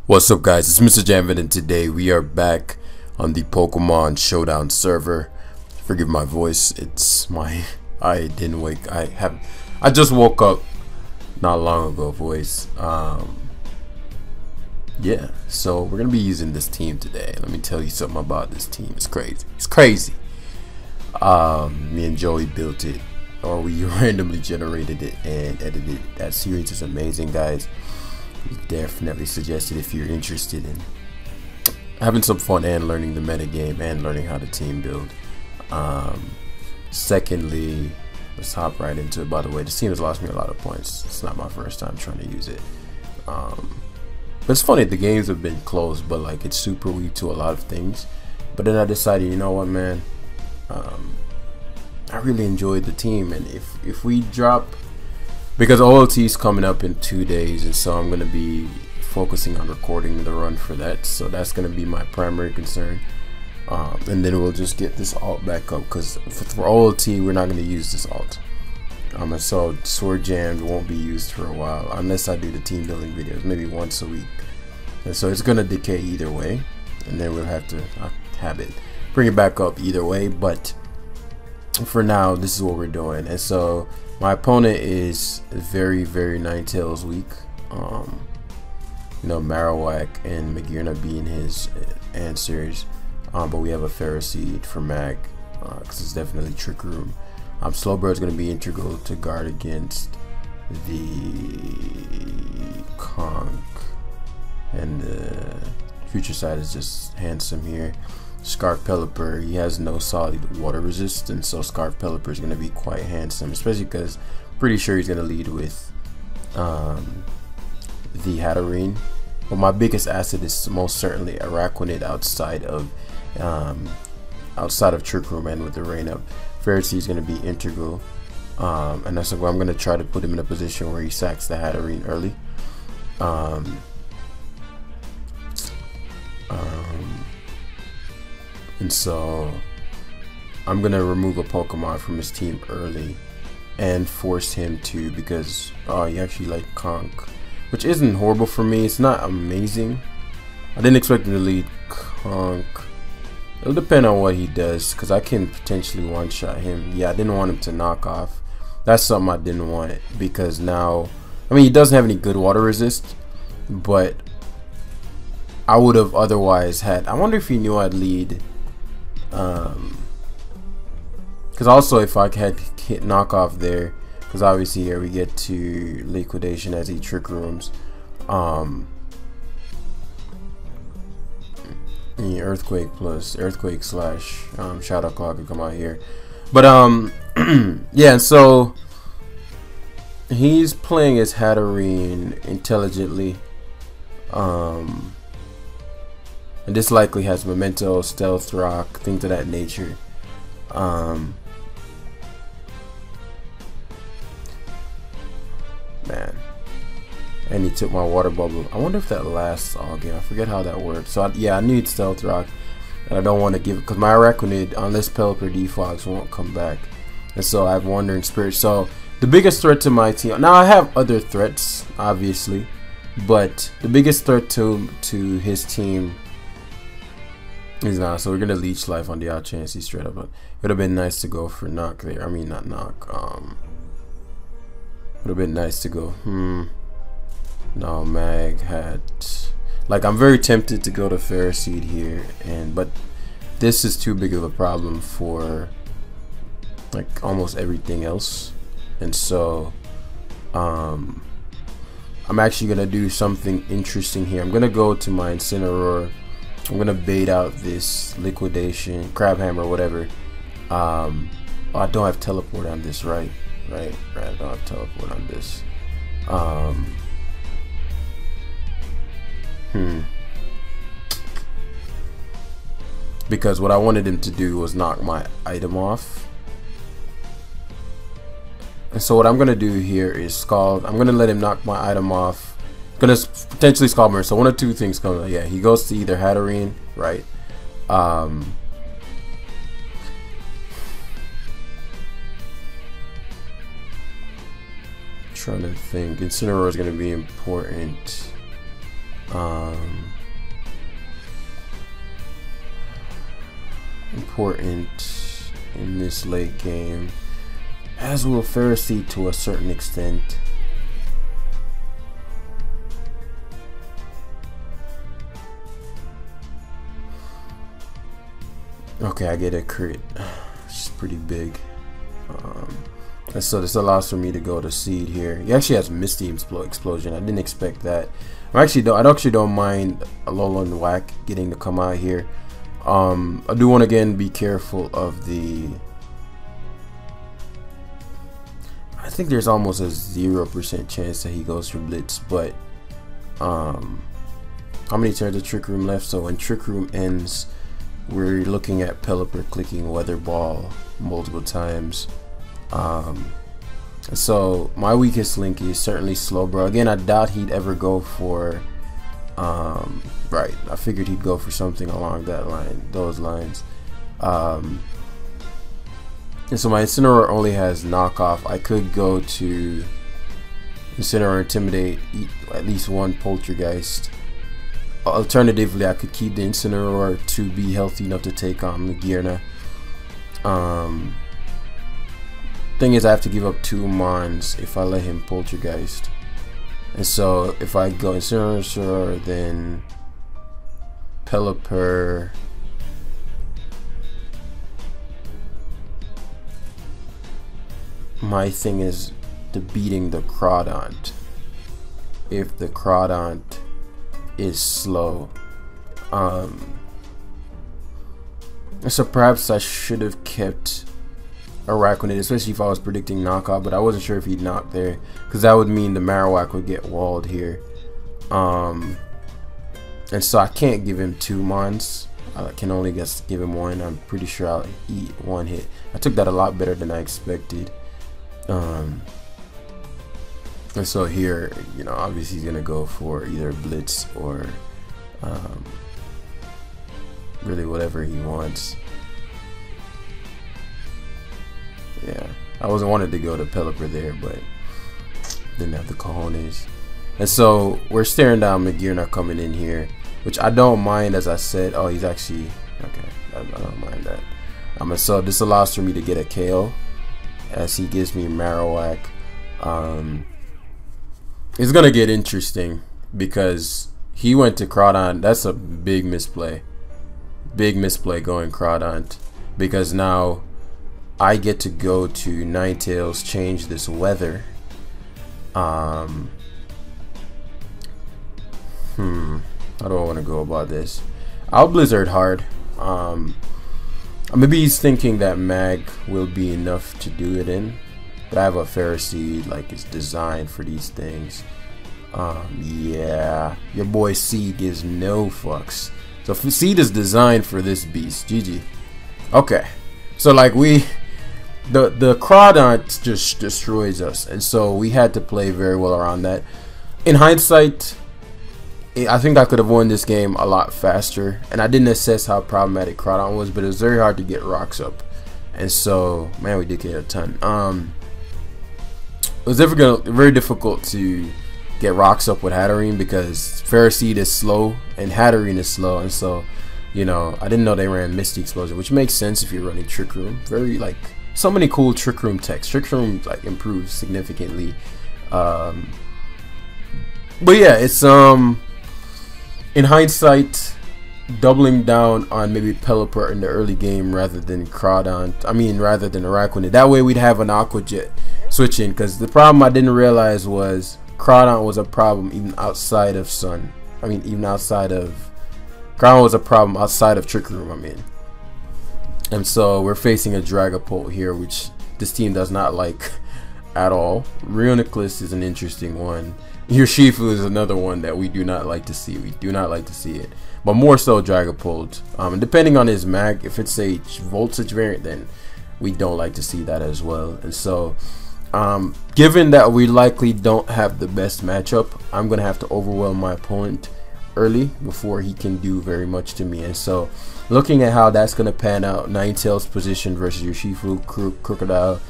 What's up, guys? It's Mrjamvad, and today we are back on the Pokemon Showdown server. Forgive my voice. I just woke up not long ago, voice. Yeah, so we're gonna be using this team today. Let me tell you something about this team. It's crazy. Me and Joey built it, or we randomly generated it and edited it. That series is amazing, guys. Definitely suggest it if you're interested in having some fun and learning the metagame and learning how to team build. Secondly, let's hop right into it. By the way, this team has lost me a lot of points. It's not my first time trying to use it. But it's funny, the games have been close, but like it's super weak to a lot of things. But then I decided, you know what, man, I really enjoyed the team, and if we drop, because OLT is coming up in 2 days, and so I'm going to be focusing on recording the run for that. So that's going to be my primary concern. And then we'll just get this alt back up, because for OLT, we're not going to use this alt. And so Sword Jam won't be used for a while, unless I do the team building videos, maybe once a week. And so it's going to decay either way, and then we'll have to bring it back up either way. But for now, this is what we're doing. And so my opponent is very Ninetales weak. You know, Marowak and Mrjamvad being his answers. But we have a Ferroseed for Mag, because it's definitely Trick Room. Slowbro is going to be integral to guard against the Conk, and the Future Side is just handsome here. Scarf Pelipper, he has no solid water resistance, so Scarf Pelipper is going to be quite handsome, especially because pretty sure he's going to lead with the Hatterene. But my biggest asset is most certainly Araquanid outside of Trick Room, and with the rain up, Ferroseed is going to be integral, and that's why I'm going to try to put him in a position where he sacks the Hatterene early. And so I'm gonna remove a Pokemon from his team early and force him to, because he actually like Conk, which isn't horrible for me. It's not amazing. I didn't expect him to lead Conk. It'll depend on what he does, because I can potentially one-shot him. Yeah, I didn't want him to knock off. That's something I didn't want, because now, I mean, he doesn't have any good water resist, but I would have otherwise had. I wonder if he knew I'd lead. Because also if I had hit knockoff there, because obviously here we get to liquidation as he Trick Rooms. Earthquake plus Earthquake slash Shadow Claw could come out here. But yeah, so he's playing his Hatterene intelligently. And this likely has Memento, Stealth Rock, things of that nature. Man, and he took my water bubble. I wonder if that lasts all game. I forget how that works. So yeah, I need Stealth Rock, and I don't want to give it, because my Araquanid, unless Pelipper defogs, won't come back. And so I have Wandering Spirit. So the biggest threat to my team, now I have other threats obviously, but the biggest threat to his team is not. So we're gonna Leech Life on the odd chance he's straight up. But it would have been nice to go for knock there. I mean, not knock. Would have been nice to go. No, Mag had, like, I'm very tempted to go to Ferroseed here, but this is too big of a problem for like almost everything else. And so I'm actually gonna do something interesting here. I'm gonna go to my Incineroar. I'm gonna bait out this liquidation, Crab Hammer, whatever. Oh, I don't have teleport on this, right? I don't have teleport on this. Because what I wanted him to do was knock my item off. And so what I'm gonna do here is Scald. I'm gonna let him knock my item off. Gonna potentially Scald Burn. So one of two things comes. Yeah, he goes to either Hatterene, right? Trying to think. Incineroar is going to be important. important in this late game, as will Pharisee to a certain extent. Okay, I get a crit. It's pretty big. And so this allows for me to go to seed here. He actually has Misty Explosion. I didn't expect that. I actually don't mind Alolan Whack getting to come out here. I do want to again be careful of the. I think there's almost a 0% chance that he goes for Blitz, but how many turns of Trick Room left? So when Trick Room ends, we're looking at Pelipper clicking Weather Ball multiple times. So my weakest link is certainly Slowbro. Again, I doubt he'd ever go for right, I figured he'd go for something along those lines. And so my Incineroar only has knockoff. I could go to Incineroar, Intimidate, eat at least one Poltergeist. Alternatively, I could keep the Incineroar to be healthy enough to take on Mrjamvad. Thing is, I have to give up 2 Mons if I let him Poltergeist. And so if I go Incineroar, then Pelipper, my thing is beating the Crawdaunt. If the Crawdaunt is slow, so perhaps I should have kept Araquanid, especially if I was predicting knockoff, but I wasn't sure if he'd knock there, because that would mean the Marowak would get walled here. And so I can't give him 2 Mons. I can only give him 1. I'm pretty sure I'll eat 1 hit. I took that a lot better than I expected. And so here, you know, obviously he's gonna go for either Blitz or really whatever he wants. Yeah, I wasn't wanted to go to Pelipper there, but didn't have the cojones. And so we're staring down Mrjamvad coming in here, which I don't mind, as I said. Oh, he's actually okay. I don't mind that. So this allows for me to get a KO, as he gives me Marowak. It's gonna get interesting because he went to Crawdaunt. That's a big misplay. Big misplay going Crawdaunt, because now I get to go to Ninetales, change this weather. How do I want to go about this? I'll Blizzard hard. Maybe he's thinking that Mag will be enough to do it in, but I have a Pharisee like it's designed for these things. Yeah, your boy Seed gives no fucks. So Seed is designed for this beast. GG. Okay, so like the Crawdaunt just destroys us, and so we had to play very well around that. In hindsight, I think I could have won this game a lot faster, and I didn't assess how problematic Crawdaunt was, but it was very hard to get rocks up, and so man, we did get a ton. It was very difficult to get rocks up with Hatterene because Pharisee is slow and Hatterene is slow, and so, you know, I didn't know they ran Misty Explosion, which makes sense if you're running Trick Room. Very like so many cool Trick Room techs. Trick Room like improves significantly. But yeah, it's in hindsight, doubling down on maybe Pelipper in the early game rather than Crawdaunt. I mean, rather than Araquanid. That way we'd have an Aqua Jet switching, because the problem I didn't realize was Crawdaunt was a problem even outside of Sun. I mean, even outside of Crawdaunt was a problem outside of Trick Room. I mean, and so we're facing a Dragapult here, which this team does not like at all. Reuniclus is an interesting one. Urshifu is another one that we do not like to see. We do not like to see it, but more so Dragapult. And depending on his mag, if it's a Voltage variant, then we don't like to see that as well. And so, given that we likely don't have the best matchup, I'm gonna have to overwhelm my opponent early before he can do very much to me. And so, looking at how that's gonna pan out, Ninetales position versus Urshifu, Crocodile,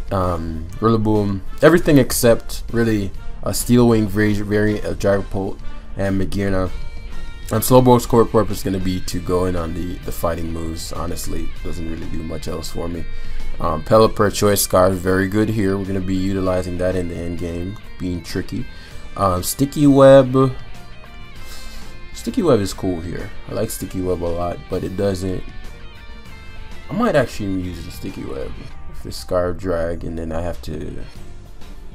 Rillaboom, everything except really a Steel Wing variant of Dragapult and Mrjamvad. Slowpoke's core purpose is going to be to go in on the fighting moves. Honestly, doesn't really do much else for me. Pelipper, Choice Scarf, very good here. We're going to be utilizing that in the end game, being tricky. Sticky Web. Sticky Web is cool here. I like Sticky Web a lot, but it doesn't. I might actually use the Sticky Web if it's Scarf Drag, and then I have to.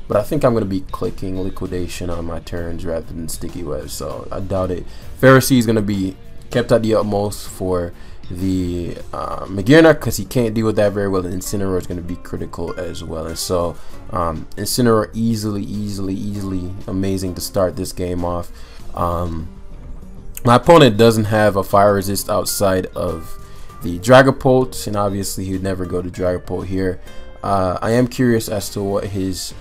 But I think I'm going to be clicking Liquidation on my turns rather than Sticky Web, so I doubt it. Pharisee is going to be kept at the utmost for the Mrjamvad because he can't deal with that very well, and Incineroar is going to be critical as well. And so Incineroar easily amazing to start this game off. My opponent doesn't have a fire resist outside of the Dragapult, and obviously he would never go to Dragapult here. I am curious as to what his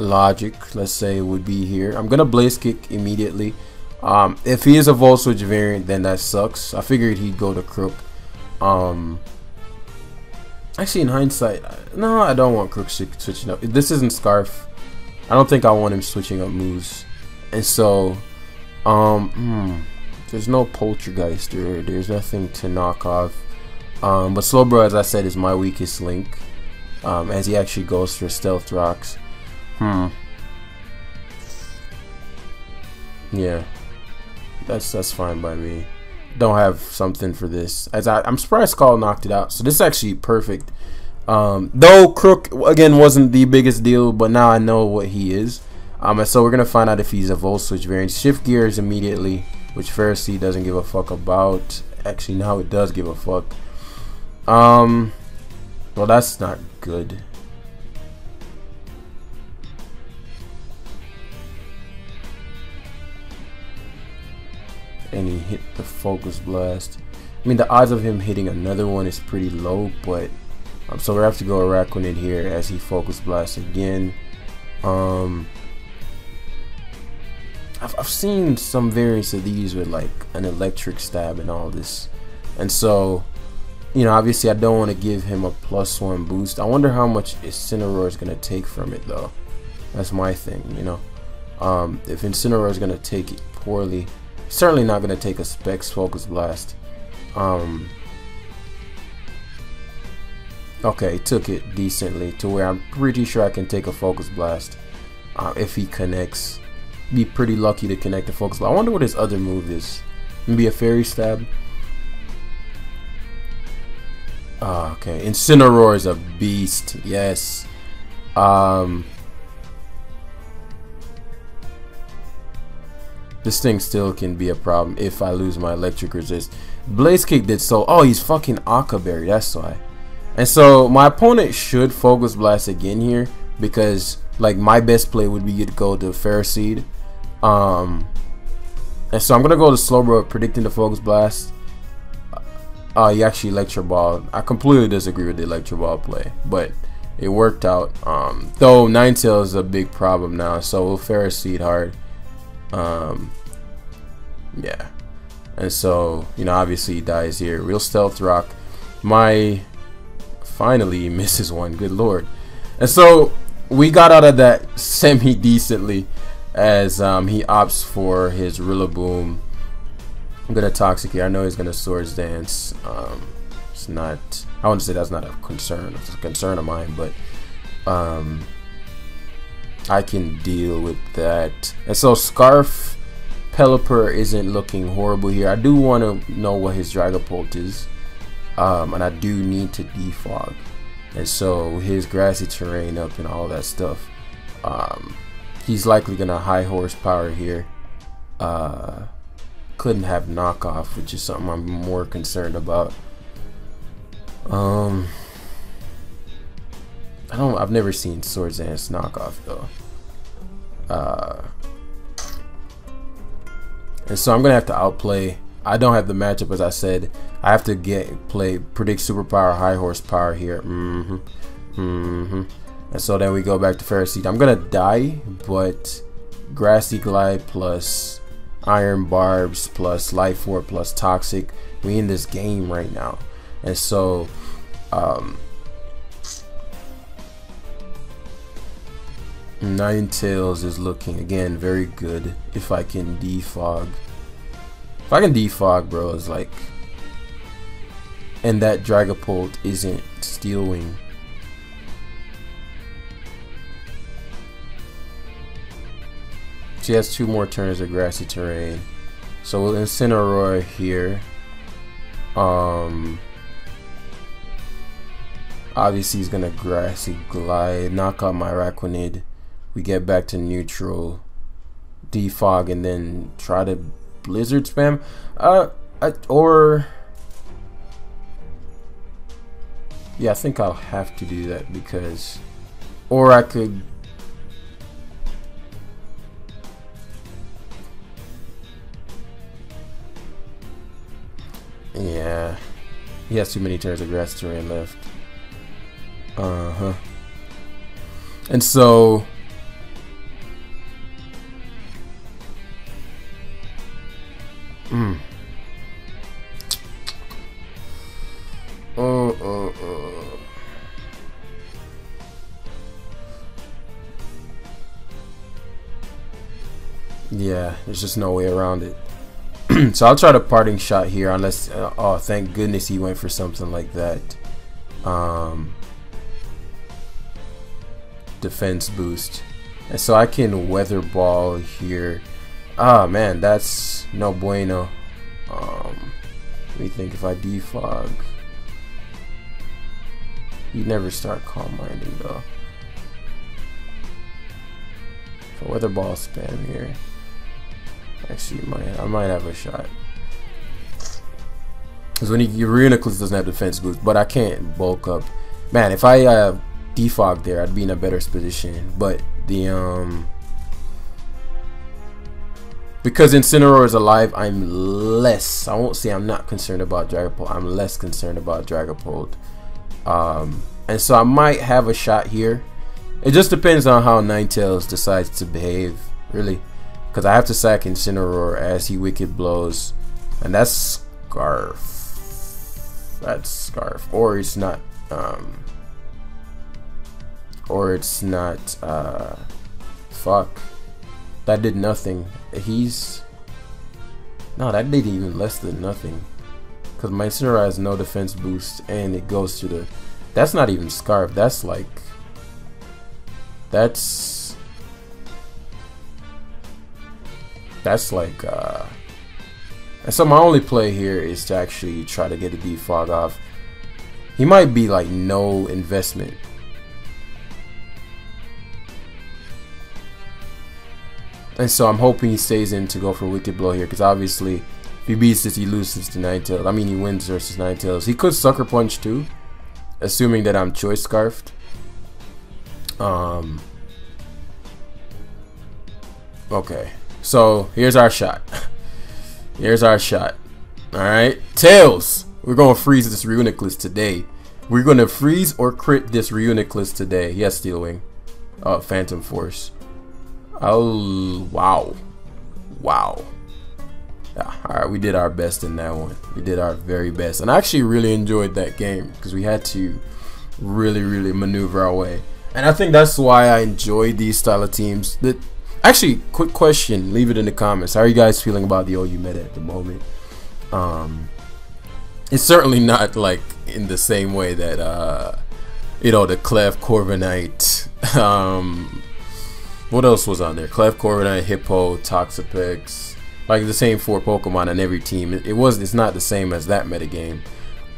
logic, let's say, would be here. I'm gonna Blaze Kick immediately. If he is a Volt Switch variant, then that sucks. I figured he'd go to Crook. Actually, in hindsight, no, I don't want Crook switching up. This isn't Scarf. I don't think I want him switching up moves. And so there's no Poltergeist, there's nothing to knock off. But Slowbro, as I said, is my weakest link, as he actually goes for Stealth Rocks. Yeah, that's fine by me. Don't have something for this, as I'm surprised Skull knocked it out, so this is actually perfect. Though Crook again wasn't the biggest deal, but now I know what he is. And so we're gonna find out if he's a Volt Switch variant. Shift Gears immediately, which Pharisee doesn't give a fuck about. Actually, now it does give a fuck. Well, that's not good. And he hit the Focus Blast. I mean, the odds of him hitting another one is pretty low, but so we have to go Araquanid here as he Focus Blasts again. I've seen some variants of these with like an Electric Stab and all this, and so, you know, obviously I don't want to give him a +1 boost. I wonder how much Incineroar is gonna take from it though. That's my thing, you know. If Incineroar is gonna take it poorly, certainly not going to take a Specs Focus Blast. Okay, took it decently to where I'm pretty sure I can take a Focus Blast if he connects. Be pretty lucky to connect the Focus Blast. I wonder what his other move is. Maybe a Fairy Stab. Okay, Incineroar is a beast. Yes. This thing still can be a problem if I lose my Electric Resist. Blaze Kick did so. Oh, he's fucking Aqua Berry, that's why. And so my opponent should Focus Blast again here, because like my best play would be to go to Pharisee. And so I'm gonna go to Slowbro, predicting the Focus Blast. He actually Electro Ball. I completely disagree with the Electro Ball play, but it worked out. Though Ninetales is a big problem now, so we'll Pharisee hard. Yeah, and so, you know, obviously he dies here. Real Stealth Rock. My finally misses one, good lord. And so we got out of that semi decently, as he opts for his Rillaboom. I'm gonna Toxic here. I know he's gonna Swords Dance. It's not, I wouldn't say that's not a concern. It's a concern of mine, but I can deal with that. And so Scarf Pelipper isn't looking horrible here. I do want to know what his Dragapult is, and I do need to defog. And so his Grassy Terrain up and all that stuff, he's likely gonna high horsepower here. Couldn't have knockoff, which is something I'm more concerned about. I've never seen Swords Dance knockoff though. And so I'm gonna have to outplay. I don't have the matchup, as I said. I have to predict superpower, high horsepower here. And so then we go back to Pharisee. I'm gonna die, but Grassy Glide plus Iron Barbs plus Life Orb plus Toxic. We in this game right now, and so Ninetales is looking again very good if I can defog. If I can defog, bro, it's like, and that Dragapult isn't Steel Wing. She has 2 more turns of grassy terrain, so we'll Incineroar here. Obviously he's gonna grassy glide, knock out my Araquanid. We get back to neutral, defog, and then try to blizzard spam. Or yeah, I think I'll have to do that because, or I could. Yeah, he has too many turns of grass terrain left. And so yeah, there's just no way around it. So I'll try the parting shot here, unless oh, thank goodness he went for something like that. Defense boost, and so I can weather ball here. Ah man, that's no bueno. Let me think. If I defog, you never start calm minding though. If I weather ball spam here, actually I might have a shot. Because when your Reuniclus doesn't have defense boost, but I can't bulk up. Man, if I defog there, I'd be in a better position. But the because Incineroar is alive, I'm less. I won't say I'm not concerned about Dragapult. I'm less concerned about Dragapult. And so I might have a shot here. It just depends on how Ninetales decides to behave, really. Because I have to sack Incineroar as he Wicked Blows, and that's Scarf. That's Scarf, or it's not. Or it's not. Fuck. That did nothing. No, that did even less than nothing. Because my Incineroar has no defense boost, and it goes to the. That's not even Scarf. That's like. That's like. And so my only play here is to actually try to get a defog off. He might be like no investment. And so I'm hoping he stays in to go for Wicked Blow here, because obviously if he beats this, he loses to Ninetales. I mean, he wins versus Ninetales. He could Sucker Punch too, assuming that I'm Choice Scarfed. Okay, so here's our shot. Here's our shot. Alright, Tails! We're gonna freeze this Reuniclus today. We're gonna freeze or crit this Reuniclus today. Yes, Steel Wing. Phantom Force. Oh, wow. Wow. Yeah, alright, we did our best in that one. We did our very best. And I actually really enjoyed that game because we had to really maneuver our way. And I think that's why I enjoy these style of teams. Actually, quick question, leave it in the comments. How are you guys feeling about the OU meta at the moment? It's certainly not like in the same way that you know, the Clef, Corviknight, what else was on there? Clef, Corviknight, Hippo, Toxapex, like the same 4 Pokemon on every team. It's not the same as that metagame.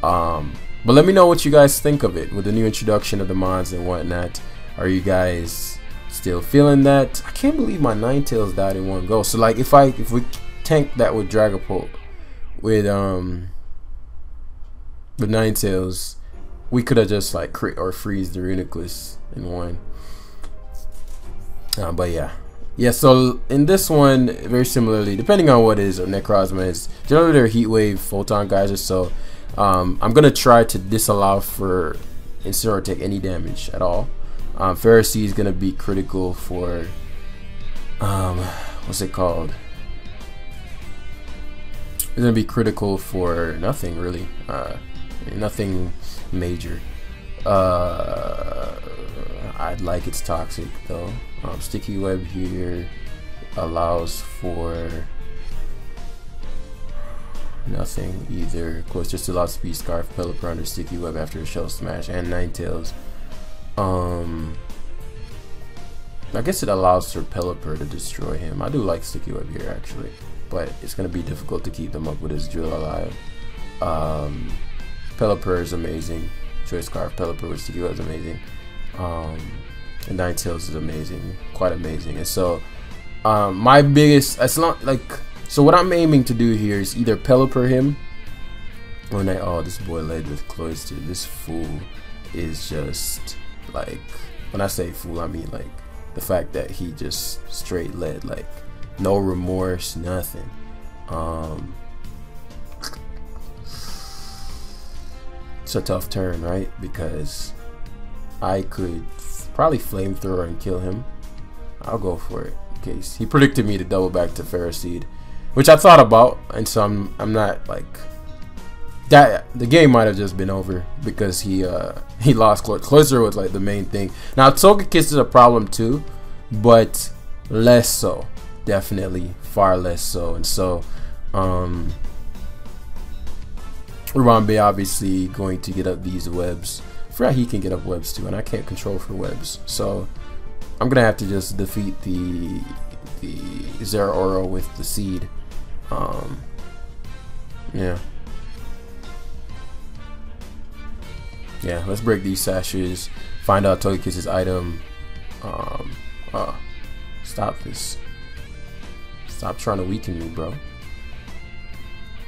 But let me know what you guys think of it with the new introduction of the mods and whatnot. Are you guys still feeling that? I can't believe my Ninetales died in one go. So like if we tank that with Dragapult, with Ninetales, we could have just like crit or freeze the Reuniclus in one. But yeah, so in this one, very similarly, depending on what it is or Necrozma is, generally they're Heat Wave, Photon Geyser. So I'm gonna try to disallow for Incineroar to take any damage at all. Pharisee is gonna be critical for what's it called? It's gonna be critical for nothing really, nothing major. I'd like it's toxic though. Sticky Web here allows for Nothing either. Of course, just allows speed scarf, Pelipper under sticky web after a shell smash, and Ninetales. I guess it allows for Pelipper to destroy him. I do like sticky web here actually, but it's gonna be difficult to keep them up with his drill alive. Pelipper is amazing. Choice scarf, Pelipper with sticky web is amazing. And Ninetales is amazing, quite amazing. And so my biggest, it's not like, so what I'm aiming to do here is either Pelipper him or oh, this boy led with Cloyster. This fool is just like, when I say fool, I mean like the fact that he just straight led, like no remorse, nothing. It's a tough turn, right? Because I could probably flamethrower and kill him. I'll go for it in case he predicted me to double back to Ferroseed, which I thought about, and so I'm not like that. The game might have just been over because he lost Cloyster was like the main thing. Now Togekiss is a problem too, but less so, definitely far less so. And so Mrjamvad obviously going to get up these webs. I forgot he can get up webs too, and I can't control for webs, so I'm gonna have to just defeat the Zeraora with the seed. Yeah, let's break these sashes, find out Togekiss's item. Stop this. Stop trying to weaken me, bro.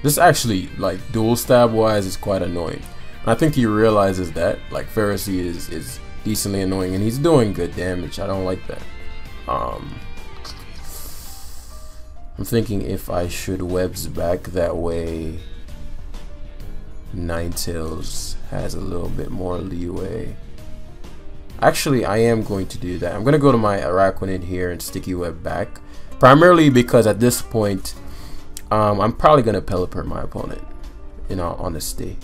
This actually, like, dual stab wise, is quite annoying. I think he realizes that, like, Ferroseed is decently annoying, and he's doing good damage. I don't like that. I'm thinking if I should webs back, that way Ninetales has a little bit more leeway. Actually, I am going to do that. I'm going to go to my Araquanid here and sticky web back, primarily because at this point I'm probably going to Pelipper my opponent, in all honesty.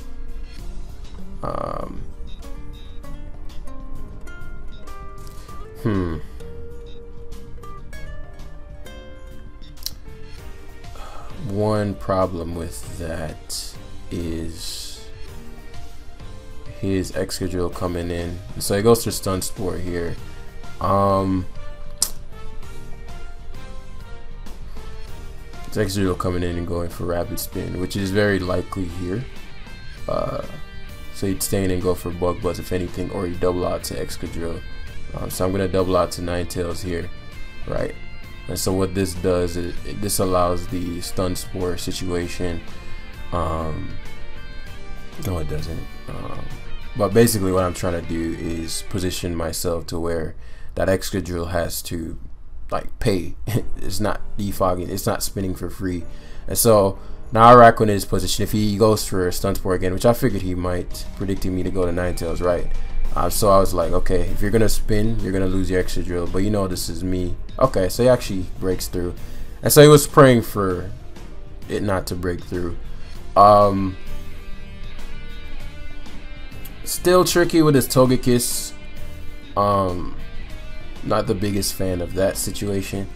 One problem with that is his Excadrill coming in, so he goes for Stun Spore here. His Excadrill coming in and going for Rapid Spin, which is very likely here. So he'd stay in and go for Bug Buzz if anything, or he'd double out to Excadrill. So I'm gonna double out to Ninetales here, right? And so what this does is this allows the Stun Spore situation. No, it doesn't. But basically what I'm trying to do is position myself to where that Excadrill has to like pay. It's not defogging, it's not spinning for free. And so now Araquanid is positioned. If he goes for a Stun Spore again, which I figured he might, predicting me to go to Ninetales, right? So I was like, okay, if you're gonna spin, you're gonna lose your Excadrill, but you know this is me. Okay, so he actually breaks through, and so he was praying for it not to break through. Still tricky with his Togekiss. Not the biggest fan of that situation,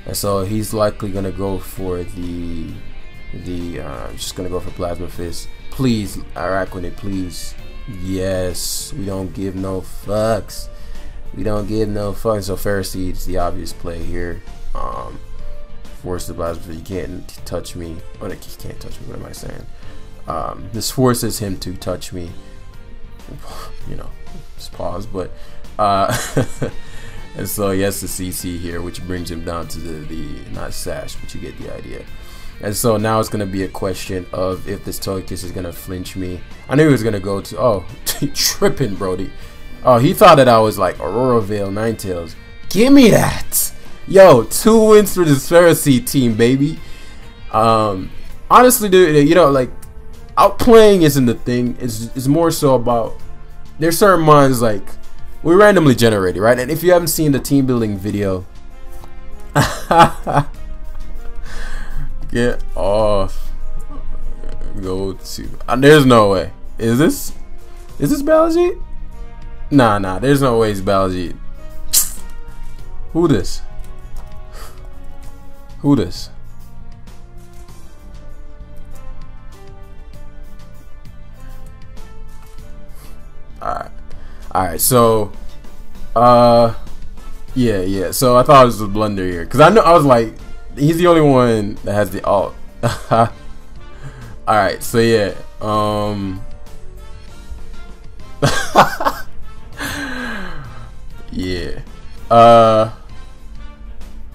and so he's likely gonna go for just gonna go for Plasma Fist. Please, Araquanid, please. Yes, we don't give no fucks. We don't give no fucks. So Ferroseed's the obvious play here. Force the Plasma Fist. You can't touch me. Oh, you can't touch me. What am I saying? This forces him to touch me. You know, just pause. But and so he has the CC here, which brings him down to the not sash, but you get the idea. And so now it's going to be a question of if this Togekiss is going to flinch me. I knew he was going to go to, oh, tripping, Brody. Oh, he thought that I was like Aurora Veil Ninetales. Give me that. Yo, 2 wins for this Ferroseed team, baby. Honestly, dude, you know, like, outplaying isn't the thing. It's more so about, there's certain minds, like, we randomly generated, right? And if you haven't seen the team building video, get off. Go to. There's no way. Is this Baljeet? Nah. There's no way it's Baljeet. Who this? Who this? Alright, so yeah. So I thought it was a blunder here. Cause I was like, he's the only one that has the alt. Alright, so yeah. Yeah.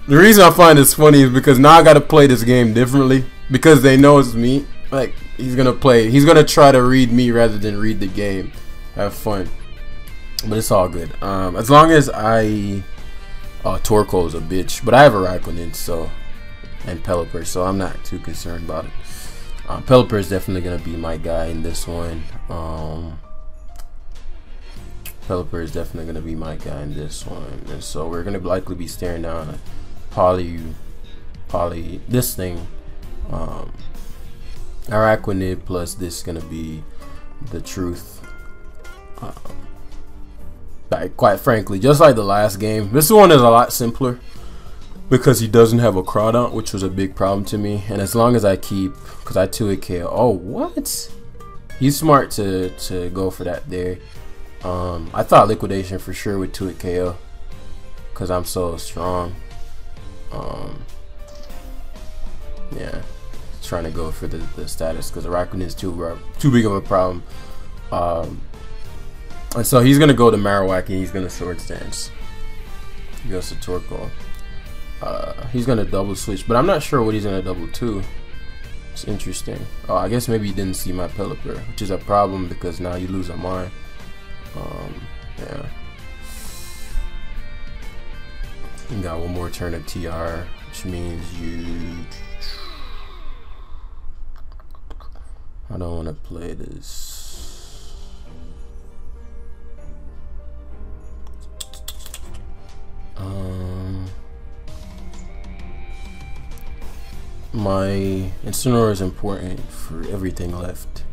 The reason I find this funny is because now I gotta play this game differently. Because they know it's me. Like, he's gonna try to read me rather than read the game. Have fun. But it's all good. As long as Torkoal's a bitch. But I have a Raikkonen, so, and Pelipper, so I'm not too concerned about it. Pelipper is definitely gonna be my guy in this one. Pelipper is definitely gonna be my guy in this one. And so we're gonna likely be staring down this thing. Araquanid plus this is gonna be the truth. Like, quite frankly, just like the last game, this one is a lot simpler because he doesn't have a Crawdaunt, which was a big problem to me. And as long as I keep, because I 2-hit KO. Oh, what? He's smart to go for that there. I thought liquidation for sure with 2-hit KO because I'm so strong. Yeah, trying to go for the status because Araquanid is too big of a problem. And so he's gonna go to Marowak and he's gonna Swords Dance. He goes to Torkoal. He's gonna double switch, but I'm not sure what he's gonna double to. It's interesting. Oh, I guess maybe he didn't see my Pelipper, which is a problem because now you lose a mine. Yeah. You got one more turn of TR, which means you. I don't want to play this. My Incineroar is important for everything left.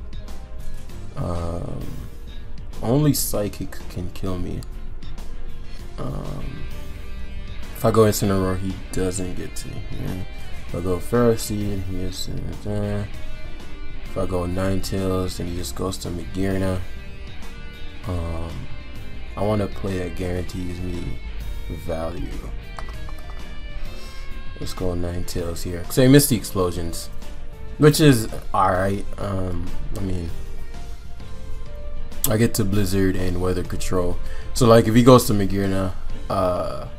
Only Psychic can kill me. If I go Incineroar, he doesn't get to me. If I go Ferroseed, he is. If I go Ninetales, then he just goes to Magearna. I want to play that guarantees me value. Let's go Ninetales here. So he missed the explosions, which is alright. I mean, I get to Blizzard and Weather Control. So like if he goes to Magearna,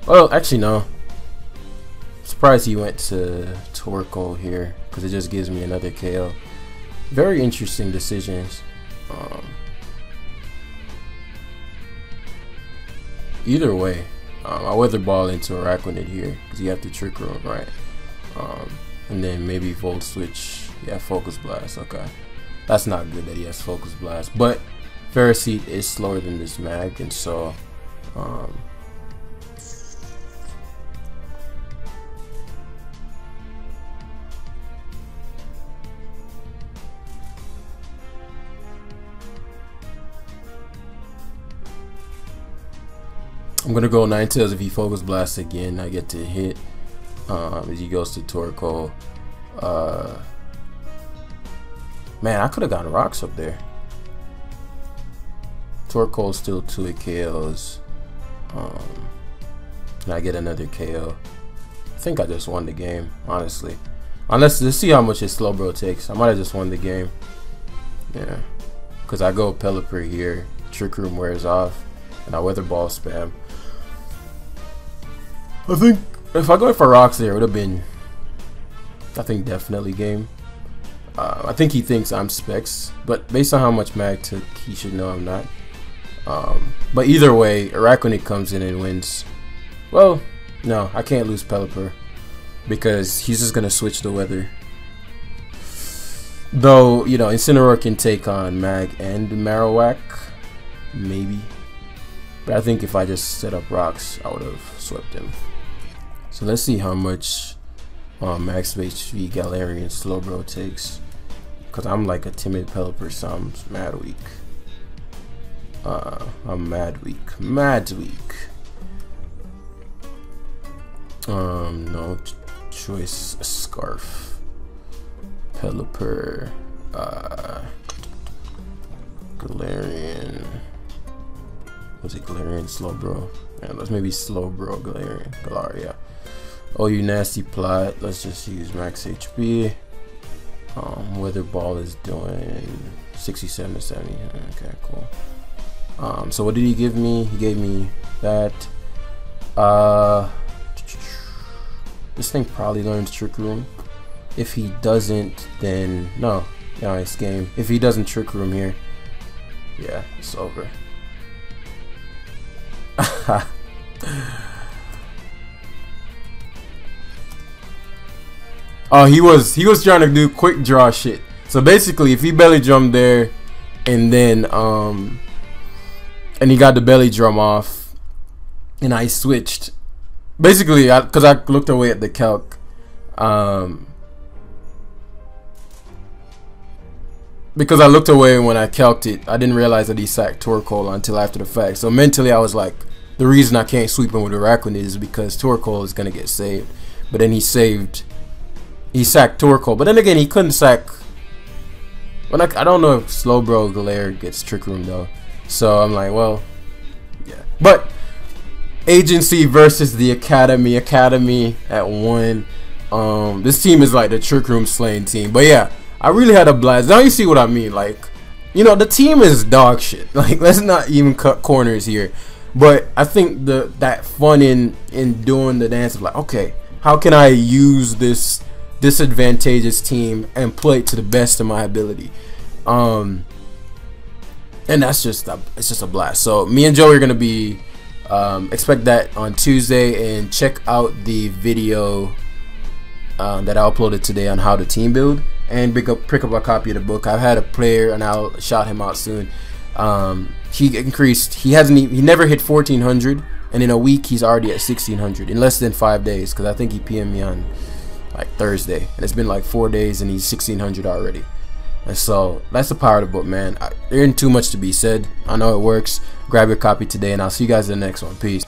well actually no. I'm surprised he went to Torkoal here because it just gives me another KO. Very interesting decisions. Either way, I Weather Ball into Araquanid here because you have to Trick Room, right? And then maybe Volt Switch. Yeah, Focus Blast. Okay, that's not good that he has Focus Blast, but Ferroseed is slower than this mag, and so I'm gonna go Ninetales. If he Focus Blasts again, I get to hit. As he goes to Torkoal. Man, I could have gotten rocks up there. Torkoal still 2-hit KOs. And I get another KO. I think I just won the game, honestly. Let's see how much his Slowbro takes. I might have just won the game. Yeah, because I go Pelipper here. Trick Room wears off, and I Weather Ball spam. I think if I go for rocks there, it would have been, I think, definitely game. I think he thinks I'm Specs, but based on how much mag took, he should know I'm not. But either way, Araquanid comes in and wins. Well, no, I can't lose Pelipper because he's just gonna switch the weather. Though, you know, Incineroar can take on Mag and Marowak, maybe. But I think if I just set up rocks, I would have swept him. So let's see how much Max HP Galarian Slowbro takes. Because I'm like a timid Pelipper, so I'm mad weak. I'm mad weak. Mad weak. No choice. Scarf. Pelipper. Galarian. Was it Galarian Slowbro? Yeah, let's maybe Slowbro Galarian Galar. Yeah. Oh, you nasty plot. Let's just use max HP. Weather Ball is doing 67 to 70. Okay, cool. So what did he give me? He gave me that. This thing probably learns Trick Room. If he doesn't, then no. Nice game. If he doesn't Trick Room here, yeah, it's over. Oh, he was trying to do quick draw shit. So basically, if he belly drummed there, and then and he got the belly drum off, and I switched. Basically, because I looked away at the calc, because I looked away when I calced it, I didn't realize that he sacked Torkoal until after the fact. So mentally, I was like, the reason I can't sweep him with Araquanid is because Torkoal is gonna get saved. But then he sacked Torkoal. But then again, he couldn't sack. Well, I don't know if Slowbro Galare gets Trick Room though. So I'm like, well, yeah. But Agency versus the Academy. Academy at 1. This team is like the Trick Room slaying team. But yeah, I really had a blast. Now you see what I mean. Like, you know, the team is dog shit. Like, let's not even cut corners here. But I think that fun in doing the dance of like, okay, how can I use this disadvantageous team and play it to the best of my ability? And that's just it's just a blast. So me and Joey are gonna be expect that on Tuesday, and check out the video that I uploaded today on how to team build, and pick up a copy of the book. I've had a player and I'll shout him out soon. He never hit 1400, and in a week he's already at 1600 in less than 5 days, because I think he PM'd me on like Thursday, and it's been like 4 days and he's 1600 already. And so that's the power of the book, man. There isn't too much to be said. I know it works. Grab your copy today, and I'll see you guys in the next one. Peace.